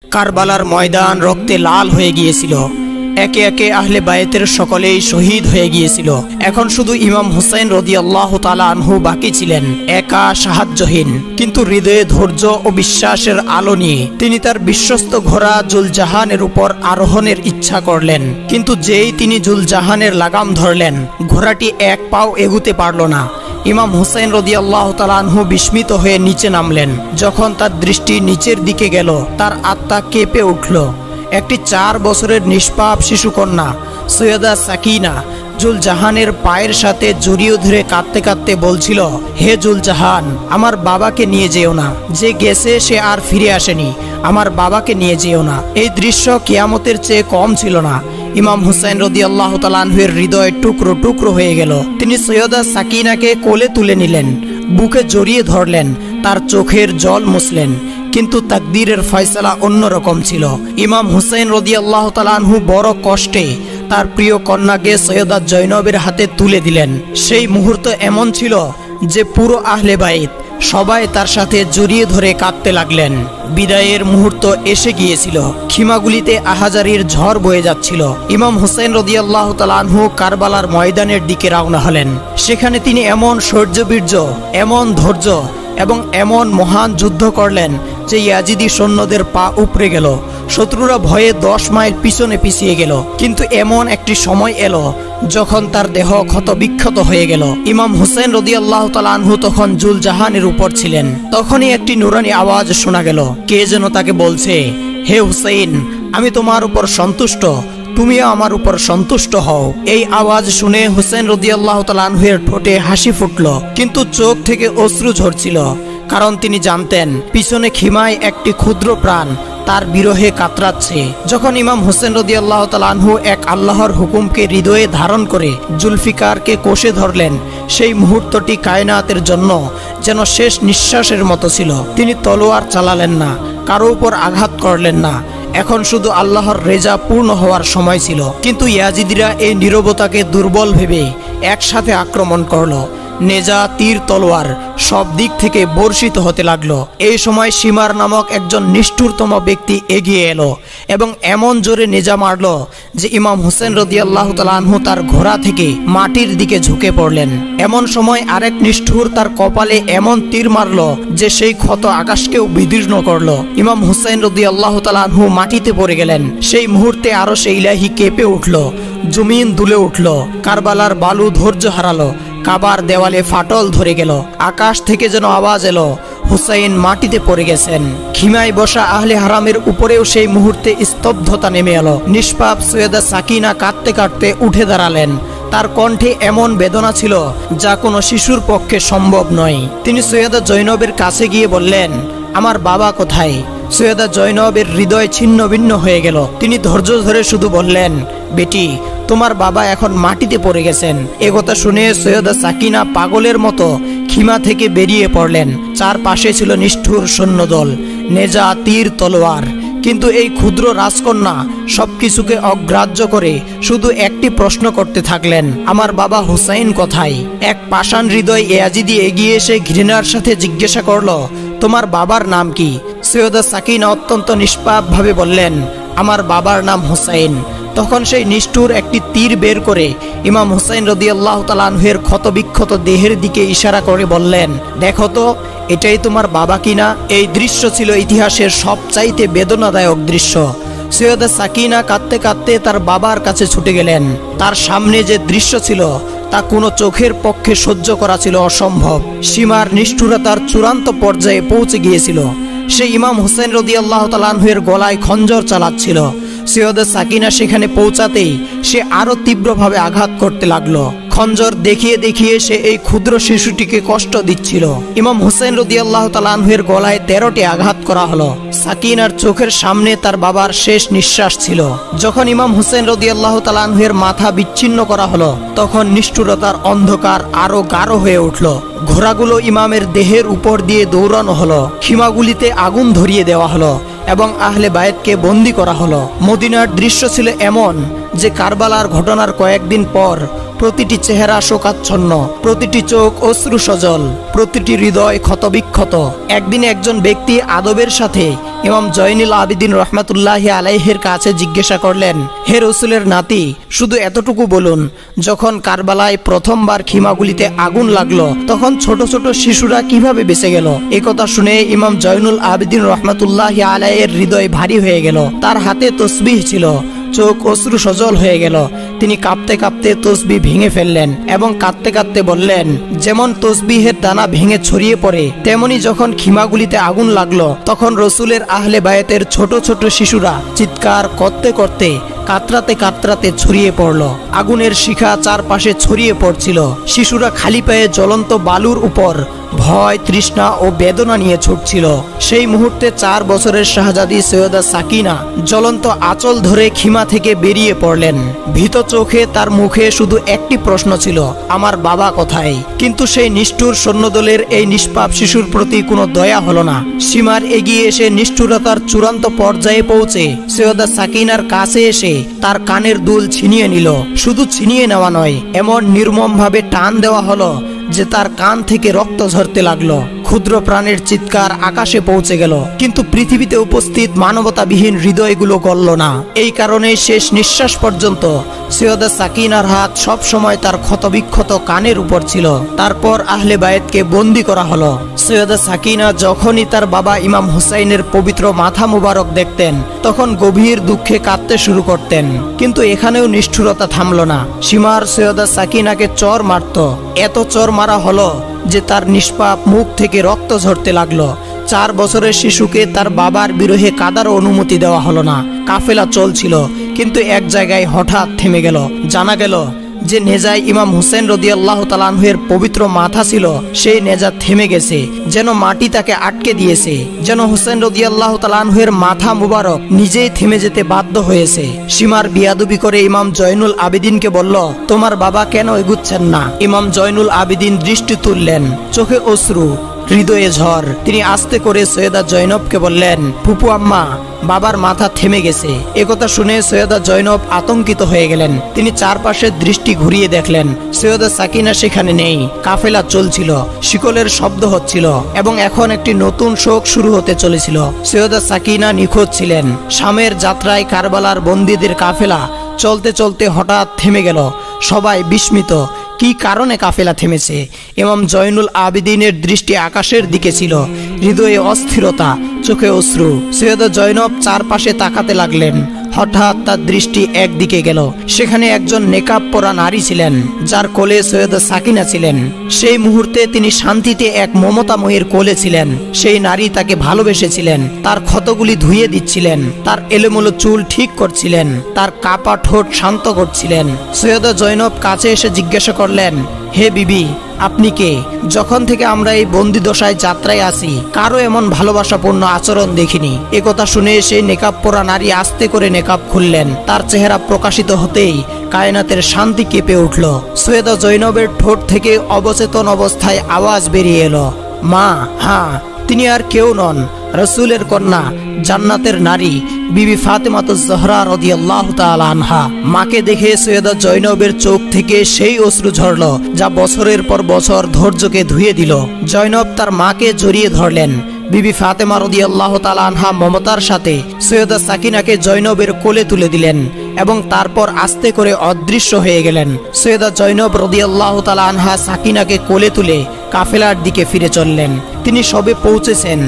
কারবালার ময়দান রক্তে লাল হয়ে গিয়েছিল। একে একে আহলে বায়েতের সকলেই শহীদ হয়ে গিয়েছিল। এখন শুধু ইমাম হুসাইন রাদিয়াল্লাহু তাআলা আনহু বাকি ছিলেন, একা সাহায্যহীন, কিন্তু হৃদয়ে ধৈর্য ও বিশ্বাসের আলো নিয়ে। তিনি তার বিশ্বস্ত ঘোড়া জুলজাহানের উপর আরোহণের ইচ্ছা করলেন, কিন্তু যেই তিনি জুলজাহানের লাগাম ধরলেন, ঘোড়াটি এক পাও এগুতে পারল না। ইমাম হুসাইন রাদিয়াল্লাহু তাআলা আনহু বিস্মিত হয়ে নিচে নামলেন। যখন তার দৃষ্টি নিচের দিকে গেল, তার আত্মা কেঁপে উঠল। একটি 4 বছরের নিষ্পাপ শিশুকন্যা সৈয়দা সাকিনা জুলজাহানের পায়ের সাথে জড়িয়ে ধরে কাঁদতে কাঁদতে বলছিল, হে জুলজাহান, আমার বাবাকে নিয়ে যেও না, যে গেছে সে আর ফিরে আসেনি, আমার বাবাকে নিয়ে যেও না। এই দৃশ্য কিয়ামতের চেয়ে কম ছিল না। ইমাম হুসাইন রাদিয়াল্লাহু তাআলা আনহুর হৃদয় টুকরো টুকরো হয়ে গেল। তিনি সৈয়দা সাকিনাকে কোলে তুলে নিলেন, বুকে জড়িয়ে ধরলেন, তার চোখের জল মুছলেন। কিন্তু তাকদীরের ফয়সালা অন্যরকম ছিল। ইমাম হুসাইন রাদিয়াল্লাহু তাআলা আনহু বড় কষ্টে তার প্রিয় কন্যাকে সৈয়দা জয়নবের হাতে তুলে দিলেন। সেই মুহূর্ত এমন ছিল যে পুরো আহলে বাইত সবাই তার সাথে জড়িয়ে ধরে কাঁদতে লাগলেন। বিদায়ের মুহূর্ত এসে গিয়েছিল। খিমাগুলিতে আহাজারির ঝড় বয়ে যাচ্ছিল। ইমাম হুসাইন রাদিয়াল্লাহু তাআলা আনহু কারবালার ময়দানের দিকে রওনা হলেন। সেখানে তিনি এমন শৌর্যবীর্য, এমন ধৈর্য এবং এমন মহান যুদ্ধ করলেন যে ইয়াজিদি সৈন্যদের পা উপড়ে গেল। শত্রুরা ভয়ে 10 মাইল পিছনে পিছিয়ে গেল। কিন্তু এমন একটি সময় এলো যখন তার দেহ ক্ষতবিক্ষত হয়ে গেল। ইমাম হুসাইন রাদিয়াল্লাহু তাআলা আনহু তখন জুলজাহানের উপর ছিলেন। তখনই একটি নুরানি আওয়াজ শোনা গেল। কে যেন তাকে বলছে, হে হুসাইন, আমি তোমার উপর সন্তুষ্ট, তুমিও আমার উপর সন্তুষ্ট হও। এই আওয়াজ শুনে হুসাইন রাদিয়াল্লাহু তাআলা আনহুর ঠোঁটে হাসি ফুটল, কিন্তু চোখ থেকে অশ্রু ঝরছিল, কারণ তিনি জানতেন পিছনে খিমায় একটি ক্ষুদ্র প্রাণ তার বিরহে কাতরাচ্ছে। যখন ইমাম হুসাইন রাদিয়াল্লাহু তাআলা আনহু এক আল্লাহর হুকুমকে হৃদয়ে ধারণ করে জুলফিকারকে কোষে ধরলেন, সেই মুহূর্তটি কায়নাতের জন্য যেন শেষ নিঃশ্বাসের মতো ছিল। তিনি তলোয়ার চালালেন না, কারো উপর আঘাত করলেন না। এখন শুধু আল্লাহর রেজা পূর্ণ হওয়ার সময় ছিল। কিন্তু ইয়াজিদিরা এই নীরবতাকে দুর্বল ভেবে একসাথে আক্রমণ করলো। নেজা, তীর, তলোয়ার সব দিক থেকে বর্ষিত হতে লাগলো। এই সময় সীমার নামক একজন নিষ্ঠুরতম ব্যক্তি এগিয়ে এলো এবং এমন জোরে নেজা মারলো যে ইমাম হুসাইন রাদিয়াল্লাহু তাআলা আনহু তার ঘোড়া থেকে মাটির দিকে ঝুঁকে পড়লেন। এমন সময় আরেক নিষ্ঠুর তার কপালে এমন তীর মারলো যে সেই ক্ষত আকাশকেও বিদীর্ণ করলো। ইমাম হুসাইন রাদিয়াল্লাহু তাআলা আনহু মাটিতে পড়ে গেলেন। সেই মুহূর্তে আরশে ইলাহি কেঁপে উঠল, জমিন দুলে উঠল, কারবালার বালু ধৈর্য হারালো, কাবার দেওয়ালে ফাটল ধরে গেল। আকাশ থেকে যেন আওয়াজ এলো, হুসাইন মাটিতে পড়ে গেছেন। খিমায় বসা আহলে হারামের উপরেও সেই মুহূর্তে স্তব্ধতা নেমে এলো। নিষ্পাপ সৈয়দা সাকিনা কাঁদতে কাঁদতে উঠে দাঁড়ালেন। তার কণ্ঠে এমন বেদনা ছিল যা কোনো শিশুর পক্ষে সম্ভব নয়। তিনি সৈয়দা জয়নবের কাছে গিয়ে বললেন, আমার বাবা কোথায়? সৈয়দা জয়নবের হৃদয় ছিন্ন ভিন্ন হয়ে গেল। তিনি ধৈর্য ধরে শুধু বললেন, বেটি, তোমার বাবা এখন মাটিতে পড়ে গেছেন। একথা শুনে সৈয়দা সাকিনা পাগলের মতো খিমা থেকে বেরিয়ে পড়লেন। চারপাশে ছিল নিষ্ঠুর সৈন্যদল, নেজা, তীর, তলোয়ার। কিন্তু এই ক্ষুদ্র রাজকন্যা সবকিছুকে অগ্রাহ্য করে শুধু একটি প্রশ্ন করতে থাকলেন, আমার বাবা হুসাইন কোথায়? এক পাষাণ হৃদয় ইয়াজিদি এগিয়ে এসে ঘৃণার সাথে জিজ্ঞাসা করলো, তোমার বাবার নাম কি? সৈয়দা সাকিনা অত্যন্ত নিষ্পাপ ভাবে বললেন, আমার বাবার নাম হুসাইন। তখন সেই নিষ্ঠুর একটি তীর বের করে ইমাম হুসাইন রাদিয়াল্লাহু তাআলা আনহুর ক্ষতবিক্ষত দেহের দিকে ইশারা করে বললেন, দেখো তো, এটাই তোমার বাবা কিনা? এই দৃশ্য ছিল ইতিহাসের সবচাইতে বেদনাদায়ক দৃশ্য। সৈয়দা সাকিনা কাঁদতে কাঁদতে তার বাবার কাছে ছুটে গেলেন। তার সামনে যে দৃশ্য ছিল তা কোনো চোখের পক্ষে সহ্য করা ছিল অসম্ভব। সীমার নিষ্ঠুরতার চূড়ান্ত পর্যায়ে পৌঁছে গিয়েছিল। সে ইমাম হুসাইন রাদিয়াল্লাহু তাআলা আনহুর গলায় খঞ্জর চালাচ্ছিল। সৈয়দা সাকিনা সেখানে পৌঁছাতেই সে আরো তীব্রভাবে আঘাত করতে লাগলো। খঞ্জর দেখিয়ে দেখিয়ে সে এই ক্ষুদ্র শিশুটিকে কষ্ট দিচ্ছিল। ইমাম হুসাইন রাদিয়াল্লাহু তাআলা আনহুর গলায় 13টি আঘাত করা হলো। সাকিনার চোখের সামনে তার বাবার শেষ নিঃশ্বাস ছিল। যখন ইমাম হুসাইন রাদিয়াল্লাহু তাআলা আনহুর মাথা বিচ্ছিন্ন করা হলো, তখন নিষ্ঠুরতার অন্ধকার আরো গাঢ় হয়ে উঠল। ঘোড়াগুলো ইমামের দেহের উপর দিয়ে দৌড়ানো হলো, খিমাগুলিতে আগুন ধরিয়ে দেওয়া হলো এবং আহলে বায়েতকে বন্দী করা হলো। মদিনার দৃশ্য ছিল এমন যে কারবালার ঘটনার কয়েকদিন পর প্রতিটি চেহারা শোকাচ্ছন্ন, প্রতিটি চোখ অশ্রু সজল, প্রতিটি হৃদয় ক্ষতবিক্ষত। একদিন একজন ব্যক্তি আদবের সাথে ইমাম জয়নুল আবিদিন রহমাতুল্লাহি আলাইহির কাছে জিজ্ঞাসা করলেন, হে রাসূলের নাতি, শুধু এতটুকু বলুন, যখন কারবালায় প্রথমবার খিমাগুলিতে আগুন লাগলো তখন ছোট ছোট শিশুরা কিভাবে বেঁচে গেল? একথা শুনে ইমাম জয়নুল আবিদিন রহমাতুল্লাহি আলাইহির হৃদয় ভারী হয়ে গেল। তার হাতে তসবিহ ছিল, চোখ অশ্রু সজল হয়ে গেল। তিনি কাঁপতে কাঁপতে তসবিহ ভেঙে ফেললেন এবং কাঁদতে কাঁদতে বললেন, যেমন তসবিহের দানা ভেঙে ছড়িয়ে পড়ে, তেমনি যখন খিমাগুলিতে আগুন লাগলো তখন রসুলের আহলে বায়াতের ছোট ছোট শিশুরা চিৎকার করতে করতে কাতরাতে কাতরাতে ছড়িয়ে পড়ল। আগুনের শিখা চারপাশে ছড়িয়ে পড়ছিল। শিশুরা খালি পায়ে জ্বলন্ত বালুর উপর ভয়, তৃষ্ণা ও বেদনা নিয়ে ছুটছিল। সেই মুহূর্তে 4 বছরের শাহজাদি সৈয়দা সাকিনা জ্বলন্ত আঁচল ধরে খিমা থেকে বেরিয়ে পড়লেন। ভীত চোখে তার মুখে শুধু একটি প্রশ্ন ছিল, আমার বাবা কোথায়? কিন্তু সেই নিষ্ঠুর সৈন্যদলের এই নিষ্পাপ শিশুর প্রতি কোনো দয়া হলো না। সীমার এগিয়ে এসে নিষ্ঠুরতার চূড়ান্ত পর্যায়ে পৌঁছে সৈয়দা সাকিনার কাছে এসে তার কানের দুল ছিনিয়ে নিল। শুধু ছিনিয়ে নেওয়া নয়, এমন নির্মমভাবে টান দেওয়া হলো যে তার কান থেকে রক্ত ঝরতে লাগলো। ক্ষুদ্র প্রাণের চিৎকার আকাশে পৌঁছে গেল, কিন্তু পৃথিবীতে উপস্থিত মানবতাবিহীন হৃদয়গুলো গলল না। এই কারণে শেষ নিঃশ্বাস পর্যন্ত সৈয়দা সাকিনার হাত সব সময় তার ক্ষতবিক্ষত কানের উপর ছিল। তারপর আহলে বায়েতকে বন্দী করা হলো। সৈয়দা সাকিনা যখনই তার বাবা ইমাম হুসাইনের পবিত্র মাথা মুবারক দেখতেন তখন গভীর দুঃখে কাঁদতে শুরু করতেন। কিন্তু এখানেও নিষ্ঠুরতা থামল না। সীমার সৈয়দা সাকিনাকে চর মারত। এত চর মারা হলো যে তার নিষ্পাপ মুখ থেকে রক্ত ঝরতে লাগলো। 4 বছরের শিশুকে তার বাবার বিরহে কাদার অনুমতি দেওয়া হলো না। কাফেলা চলছিল, কিন্তু এক জায়গায় হঠাৎ থেমে গেল। জানা গেল যে নেজায় ইমাম হুসেন রাদিয়াল্লাহু তাআলা আনহুর পবিত্র মাথা ছিল, সেই নেজা থেমে গেছে, যেন মাটি তাকে আটকে দিয়েছে, যেন হুসেন রাদিয়াল্লাহু তাআলা আনহুর মাথা মুবারক নিজেই থেমে যেতে বাধ্য হয়েছে। সীমার বিয়াদবি করে ইমাম জয়নুল আবিদিনকে বলল, তোমার বাবা কেন এগুচ্ছেন না? ইমাম জয়নুল আবিদিন দৃষ্টি তুললেন, চোখে অশ্রু, হৃদয়ে ঝড়। তিনি আস্তে করে সৈয়দা জয়নবকে বললেন, ফুপু আম্মা, বাবার মাথা থেমে গেছে। একথা শুনে সৈয়দা জয়নব আতঙ্কিত হয়ে গেলেন। তিনি চারপাশে দৃষ্টি ঘুরিয়ে দেখলেন, সৈয়দা সাকিনা সেখানে নেই। কাফেলা চলছিল, শিকলের শব্দ হচ্ছিল এবং এখন একটি নতুন শোক শুরু হতে চলেছিল। সৈয়দা সাকিনা নিখোঁজ ছিলেন। শামের যাত্রায় কারবালার বন্দীদের কাফেলা চলতে চলতে হঠাৎ থেমে গেল। সবাই বিস্মিত, কি কারণে কাফেলা থেমেছে? ইমাম জয়নুল আবিদিনের দৃষ্টি আকাশের দিকে ছিল, হৃদয়ে অস্থিরতা, চোখে অশ্রু। সৈয়দা জয়নব চারপাশে তাকাতে লাগলেন। হঠাৎ তার দৃষ্টি একদিকে গেল। সেখানে একজন নেকাব পরা নারী ছিলেন, যার কোলে সৈয়দা সাকিনা ছিলেন। সেই মুহূর্তে তিনি শান্তিতে এক মমতাময়ীর কোলে ছিলেন। সেই নারী তাকে ভালোবেসেছিলেন, তার ক্ষতগুলি ধুয়ে দিচ্ছিলেন, তার এলোমেলো চুল ঠিক করছিলেন, তার কাপা ঠোঁট শান্ত করছিলেন। সৈয়দা জয়নব কাছে এসে জিজ্ঞাসা করলেন, হে বিবি, আপনি কে? যখন থেকে আমরা এই বন্দি দশায় যাত্রায় আসি কারো এমন ভালোবাসাপূর্ণ আচরণ দেখিনি। একথা শুনে সেই নেকাব পরা নারী আস্তে করে নেকাব খুললেন। তার চেহারা প্রকাশিত হতেই কায়নাতের শান্তি কেঁপে উঠল। সৈয়দা জয়নবের ঠোঁট থেকে অবচেতন অবস্থায় আওয়াজ বেরিয়ে এলো, মা। হ্যাঁ, তিনি আর কেউ নন, রাসূলের কন্যা, জান্নাতের নারী বিবি ফাতেমাতুজ জহরা রাদিয়াল্লাহু তাআলা আনহা। মাকে দেখে সৈয়দা জয়নবের চোখ থেকে সেই অশ্রু ঝরল যা বছরের পর বছর ধৈর্যকে ধুয়ে দিল। জয়নব তার মাকে জড়িয়ে ধরলেন। বিবি ফাতেমা রাদিয়াল্লাহু তাআলা আনহা মমতার সাথে সৈয়দা সাকিনাকে জয়নবের কোলে তুলে দিলেন এবং তারপর আস্তে করে অদৃশ্য হয়ে গেলেন। সৈয়দা জয়নব রাদিয়াল্লাহু তাআলা আনহা সাকিনাকে কোলে তুলে কাফেলার দিকে ফিরে চললেন। তিনি সবে পৌঁছেছেন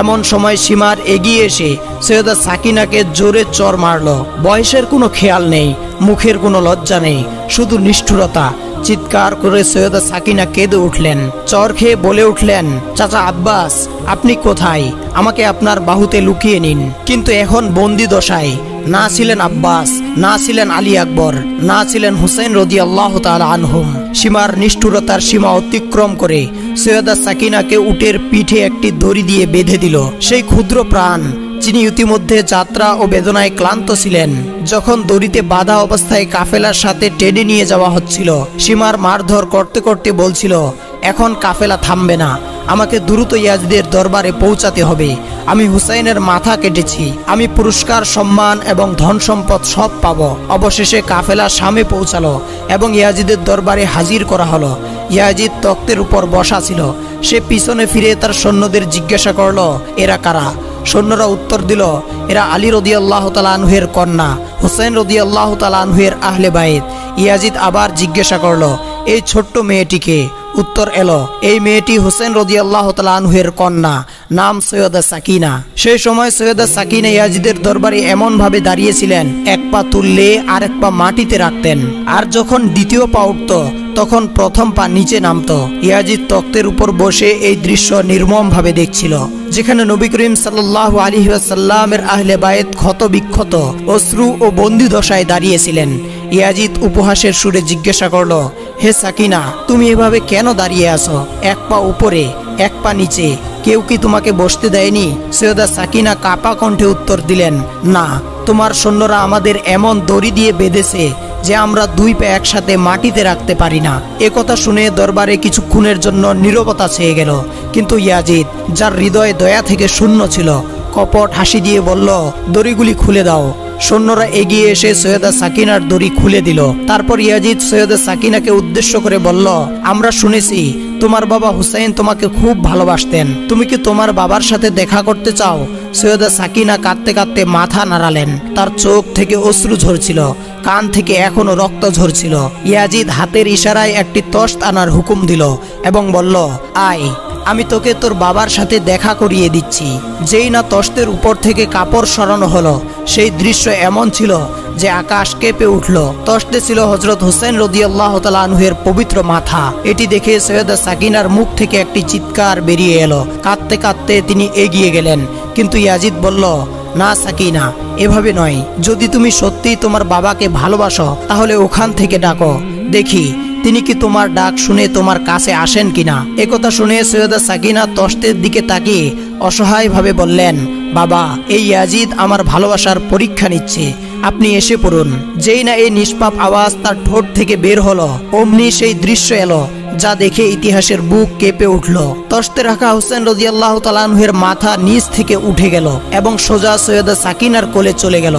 এমন সময় সীমার এগিয়ে এসে সৈয়দা সাকিনাকে জোরে চর মারল। বয়সের কোনো খেয়াল নেই, মুখের কোনো লজ্জা নেই, শুধু নিষ্ঠুরতা। চিৎকার করে সৈয়দা সাকিনা কেঁদে উঠলেন। চর খেয়ে বলে উঠলেন, চাচা আব্বাস, আপনি কোথায়? আমাকে আপনার বাহুতে লুকিয়ে নিন। কিন্তু এখন বন্দি দশায় না ছিলেন আব্বাস, না ছিলেন আলী আকবর, না ছিলেন হুসেন রাদিয়াল্লাহু তাআলা আনহুম। সীমার নিষ্ঠুরতার সীমা অতিক্রম করে সৈয়দা সাকিনাকে উটের পিঠে একটি দড়ি দিয়ে বেঁধে দিল। সেই ক্ষুদ্র প্রাণ, যিনি ইতিমধ্যে যাত্রা ও বেদনায় ক্লান্ত ছিলেন, যখন দড়িতে বাঁধা অবস্থায় কাফেলার সাথে টেনে নিয়ে যাওয়া হচ্ছিল, সীমার মারধর করতে করতে বলছিল, এখন কাফেলা থামবে না, আমাকে দ্রুত ইয়াজিদের দরবারে পৌঁছাতে হবে। আমি হুসাইনের মাথা কেটেছি, আমি পুরস্কার, সম্মান এবং ধন সম্পদ সব পাবো। অবশেষে কাফেলা শামে পৌঁছালো এবং ইয়াজিদের দরবারে হাজির করা হলো। ইয়াজিদ তখ্তের উপর বসা ছিল। সে পিছনে ফিরে তার সৈন্যদের জিজ্ঞাসা করলো, এরা কারা? সৈন্যরা উত্তর দিল, এরা আলী রাদিয়াল্লাহু তাআলা আনহুর কন্যা, হুসাইন রাদিয়াল্লাহু তাআলা আনহুর আহলে বাইত। ইয়াজিদ আবার জিজ্ঞাসা করলো, এই ছোট্ট মেয়েটিকে? উত্তর এলো, এই মেয়েটি হুসাইন রাদিয়াল্লাহু তাআলা আনহুর কন্যা, নাম সৈয়দা সাকিনা। সেই সময় সৈয়দা সাকিনা ইয়াজিদের দরবারে এমন ভাবে দাঁড়িয়েছিলেন, এক পা তুললে আর এক পা মাটিতে রাখতেন, আর যখন দ্বিতীয় পা উঠত তখন প্রথম পা নিচে নামতো। ইয়াজিদ তখ্তের উপর বসে এই দৃশ্য নির্মম ভাবে দেখছিল, যেখানে নবী করিম সাল্লাল্লাহু আলাইহি ওয়াসাল্লামের আহলে বায়েত ক্ষত বিক্ষত, অশ্রু ও বন্দী দশায় দাঁড়িয়েছিলেন। ইয়াজিদ উপহাসের সুরে জিজ্ঞাসা করলো, হে সাকিনা, তুমি এভাবে কেন দাঁড়িয়ে আছো? এক পা উপরে এক পা নিচে, কেউ কি তোমাকে বসতে দেয়নি? সৈয়দা সাকিনা কাপা কণ্ঠে উত্তর দিলেন, না, তোমার সৈন্যরা আমাদের এমন দড়ি দিয়ে বেঁধেছে যে আমরা দুই পা একসাথে মাটিতে রাখতে পারি না। একথা শুনে দরবারে কিছুক্ষণের জন্য নীরবতা ছেয়ে গেল, কিন্তু ইয়াজিদ, যার হৃদয় দয়া থেকে শূন্য ছিল, কপট হাসি দিয়ে বলল, দড়িগুলি খুলে দাও। সৈন্যরা এগিয়ে এসে সৈয়দা সাকিনার দড়ি খুলে দিল। তারপর ইয়াজিদ সৈয়দা সাকিনাকে উদ্দেশ্য করে বলল, আমরা শুনেছি তোমার বাবা হুসাইন তোমাকে খুব ভালোবাসতেন, তুমি কি তোমার বাবার সাথে দেখা করতে চাও? সৈয়দা সাকিনা কাঁদতে কাঁদতে মাথা নাড়ালেন। তার চোখ থেকে অশ্রু ঝরছিল, কান থেকে এখনো রক্ত ঝরছিল। ইয়াজিদ হাতের ইশারায় একটি তশত আনার হুকুম দিল এবং বলল, আয়, আমি তোকে তোর বাবার সাথে দেখা করিয়ে দিচ্ছি। যেই না তশতের উপর থেকে কাপড় সরানো হলো, সেই দৃশ্য এমন ছিল যে আকাশ কেঁপে উঠল। তশতে ছিল হযরত হুসাইন রাদিয়াল্লাহু তাআলা আনহুর পবিত্র মাথা। এটি দেখে সৈয়দা সাকিনার মুখ থেকে একটি চিৎকার বেরিয়ে এলো। কাঁদতে কাঁদতে তিনি এগিয়ে গেলেন, কিন্তু ইয়াজিদ বলল, না সাকিনা, এভাবে নয়। যদি তুমি সত্যিই তোমার বাবাকে ভালোবাসো তাহলে ওখান থেকে ডাকো, দেখি তিনি কি তোমার ডাক শুনে তোমার কাছে আসেন কিনা। একথা শুনে সৈয়দা সাকিনা তশতের দিকে তাকিয়ে অসহায়ভাবে বললেন, বাবা, এই ইয়াজিদ আমার ভালোবাসার পরীক্ষা নিচ্ছে, আপনি এসে পড়ুন। যেই না এই নিষ্পাপ আওয়াজ তার ঠোঁট থেকে বের হলো, অমনি সেই দৃশ্য এলো যা দেখে ইতিহাসের বুক কেঁপে উঠল। তশতে রাখা হুসাইন রাদিয়াল্লাহু তাআলা আনহুর মাথা নিচ থেকে উঠে গেল এবং সোজা সৈয়দা সাকিনার কোলে চলে গেল।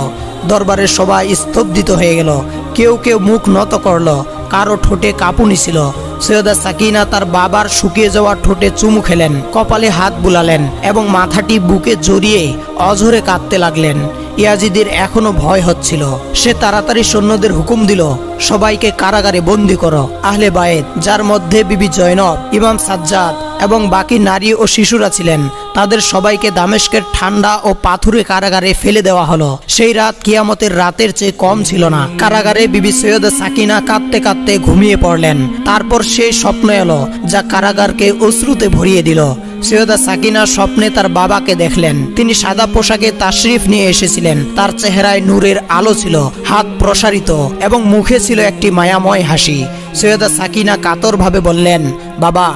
দরবারের সবাই স্তব্ধিত হয়ে গেল, কেউ কেউ মুখ নত করল, কারো ঠোঁটে কাঁপুনি ছিল। সৈয়দা সাকিনা তার বাবার শুকিয়ে যাওয়া ঠোঁটে চুমু খেলেন, কপালে হাত বুলালেন এবং মাথাটি বুকে জড়িয়ে অঝরে কাঁদতে লাগলেন। ইয়াজিদের এখনো ভয় হচ্ছিল। সে তাড়াতাড়ি সৈন্যদের হুকুম দিল, সবাইকে কারাগারে বন্দী করো। আহলে বায়েত, যার মধ্যে বিবি জয়নব, ইমাম সাজ্জাদ এবং বাকি নারী ও শিশুরা ছিলেন, তাদের সবাইকে দামেস্কের ঠান্ডা ও পাথুরে কারাগারে ফেলে দেওয়া হলো। সেই রাত কিয়ামতের রাতের চেয়ে কম ছিল না। কারাগারে বিবি সৈয়দা সাকিনা কাঁদতে কাঁদতে ঘুমিয়ে পড়লেন। তারপর সেই স্বপ্ন এলো যা কারাগারকে অশ্রুতে ভরিয়ে দিল। সৈয়দা সাকিনা স্বপ্নে তার বাবাকে দেখলেন। তিনি সাদা পোশাকে তাশরিফ নিয়ে এসেছিলেন। তার চেহারায় নূরের আলো ছিল, হাত প্রসারিত এবং মুখে ছিল একটি মায়াময় হাসি। সৈয়দা সাকিনা কাতরভাবে বললেন, বাবা,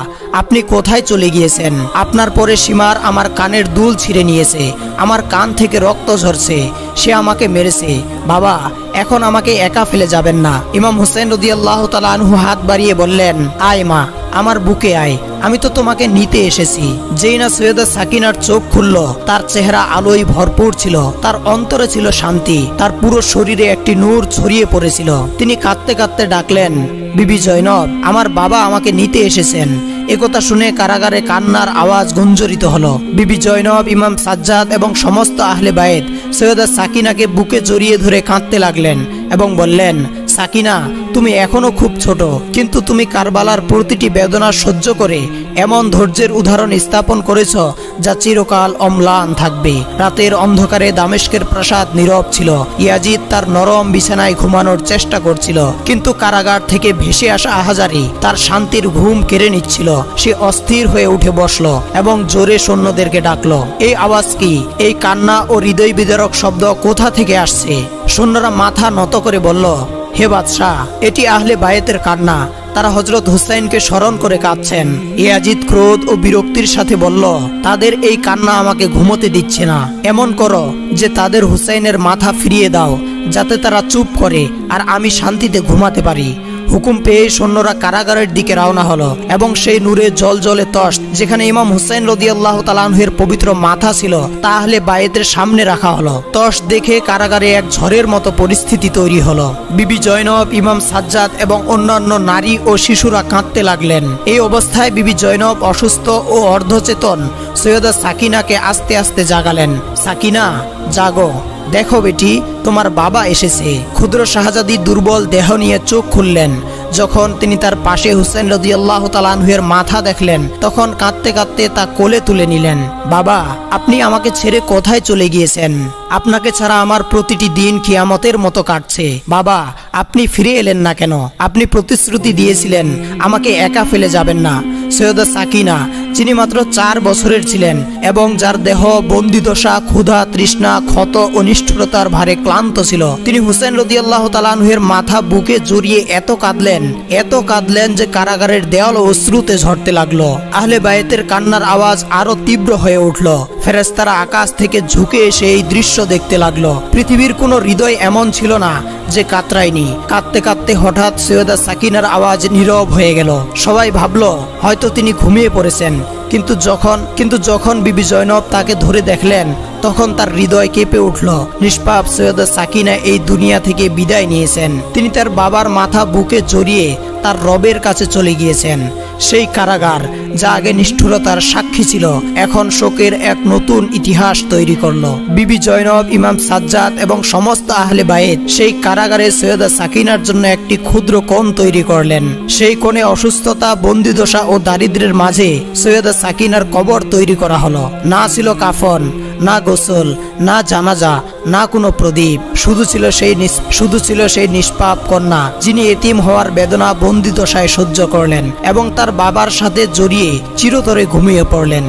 আপনি কোথায় চলে গিয়েছেন? আপনার পরে সীমার আমার কানের দুল ছিঁড়ে নিয়েছে, আমার কান থেকে রক্ত ঝরছে, সে আমাকে মেরেছে। বাবা, এখন আমাকে একা ফেলে যাবেন না। ইমাম হুসাইন রাদিয়াল্লাহু তাআলা আনহু হাত বাড়িয়ে বললেন, আয় মা, আমার বুকে আয়, আমি তো তোমাকে নিতে এসেছি। যেই না সৈয়দা সাকিনার চোখ খুলল, তার চেহারা আলোয় ভরপুর ছিল, তার অন্তরে ছিল শান্তি, তার পুরো শরীরে একটি নূর ছড়িয়ে পড়েছিল। তিনি কাঁদতে কাঁদতে ডাকলেন, বিবি জয়নব, আমার বাবা আমাকে নিতে এসেছেন। একথা শুনে কারাগারে কান্নার আওয়াজ গুঞ্জরিত হলো। বিবি জয়নব, ইমাম সাজ্জাদ এবং সমস্ত আহলে বায়েত সৈয়দা সাকিনাকে বুকে জড়িয়ে ধরে কাঁদতে লাগলেন এবং বললেন, সাকিনা, তুমি এখনো খুব ছোট, কিন্তু তুমি কারবালার প্রতিটি বেদনা সহ্য করে এমন ধৈর্যের উদাহরণ স্থাপন করেছ যা চিরকাল অম্লান থাকবে। রাতের অন্ধকারে দামেস্কের প্রাসাদ নীরব ছিল। ইয়াজিদ তার নরম বিছানায় ঘুমানোর চেষ্টা করছিল, কিন্তু কারাগার থেকে ভেসে আসা আহাজারি তার শান্তির ঘুম কেড়ে নিচ্ছিল। সে অস্থির হয়ে উঠে বসলো এবং জোরে সৈন্যদেরকে ডাকলো। এই আওয়াজ কি? এই কান্না ও হৃদয় বিদারক শব্দ কোথা থেকে আসছে? সৈন্যরা মাথা নত করে বলল, হে বাদশাহ, এটি আহলে বায়েতের কান্না, তারা হযরত হুসাইনকে স্মরণ করে কাঁদছেন। ইয়াজিদ ক্রোধ ও বিরক্তির সাথে বলল, তাদের এই কান্না আমাকে ঘুমোতে দিচ্ছে না। এমন করো যে তাদের হুসাইনের মাথা ফিরিয়ে দাও, যাতে তারা চুপ করে আর আমি শান্তিতে ঘুমাতে পারি। হুকুম পেয়ে সৈন্যরা কারাগারের দিকে রওনা হলো এবং সেই নূরে জলজলে তস্ত যেখানে ইমাম হুসাইন রাদিয়াল্লাহু তাআলা আনহুর পবিত্র মাথা ছিল তা আহলে বায়েতের সামনে রাখা হলো। তস্ত দেখে কারাগারে এক ঝড়ের মতো পরিস্থিতি তৈরি হলো। বিবি জয়নব, ইমাম সাজ্জাদ এবং অন্যান্য নারী ও শিশুরা কাঁদতে লাগলেন। এই অবস্থায় বিবি জয়নব অসুস্থ ও অর্ধচেতন সৈয়দা সাকিনাকে আস্তে আস্তে জাগালেন। সাকিনা, জাগো, দেখো বেটি, তোমার বাবা এসেছে। ক্ষুদ্র শাহজাদি দুর্বল দেহ নিয়ে চোখ খুললেন। যখন তিনি তার পাশে হুসেন রাদিয়াল্লাহু তাআলা আনহুর মাথা দেখলেন তখন কাঁদতে কাঁদতে তা কোলে তুলে নিলেন। বাবা, আপনি আমাকে ছেড়ে কোথায় চলে গিয়েছেন? আপনাকে ছাড়া আমার প্রতিটি দিন কিয়ামতের মতো কাটছে। বাবা, আপনি ফিরে এলেন না কেন? আপনি প্রতিশ্রুতি দিয়েছিলেন আমাকে একা ফেলে যাবেন না। সৈয়দা সাকিনা, যিনি মাত্র 4 বছরের ছিলেন এবং যার দেহ বন্দিদশা, ক্ষুধা, তৃষ্ণা, ক্ষত ও নিষ্ঠুরতার ভারে ক্লান্ত ছিল, তিনি হুসেন রাদিয়াল্লাহু তাআলা আনহুর মাথা বুকে জড়িয়ে এত কাঁদলেন যে কারাগারের দেওয়াল অশ্রুতে ঝরতে লাগলো। আহলে বায়েতের কান্নার আওয়াজ আরো তীব্র হয়ে উঠল। ফেরেশতারা আকাশ থেকে ঝুঁকে এসে এই দৃশ্য দেখতে লাগলো। পৃথিবীর কোনো হৃদয় এমন ছিল না যে কাতরায়নি। কাঁদতে কাঁদতে হঠাৎ সৈয়দা সাকিনার আওয়াজ নীরব হয়ে গেল। সবাই ভাবলো হয়তো তিনি ঘুমিয়ে পড়েছেন। কিন্তু যখন বিবি জয়নব তাকে ধরে দেখলেন তখন তার হৃদয় কেঁপে উঠল। নিষ্পাপ সৈয়দা সাকিনা এই দুনিয়া থেকে বিদায় নিয়েছেন। তিনি তার বাবার মাথা বুকে জড়িয়ে তার রবের কাছে চলে গিয়েছেন। সেই কারাগার যা আগে নিষ্ঠুরতার সাক্ষী ছিল এখন শোকের এক নতুন ইতিহাস তৈরি করলো। বিবি জয়নব, ইমাম সাজ্জাদ এবং সমস্ত আহলে বায়েত সেই কারাগারে সৈয়দা সাকিনার জন্য একটি ক্ষুদ্র কোণ তৈরি করলেন। সেই কোণে অসুস্থতা, বন্দিদশা ও দারিদ্র্যের মাঝে সৈয়দা সাকিনার কবর তৈরি করা হলো। না ছিল কাফন, না গোসল, না জানাজা, না কোনো প্রদীপ। শুধু ছিল সেই নিষ্পাপ কন্যা যিনি এতিম হওয়ার বেদনা বন্দিদশায় সহ্য করলেন এবং তার বাবার সাথে জড়িয়ে চিরতরে ঘুমিয়ে পড়লেন।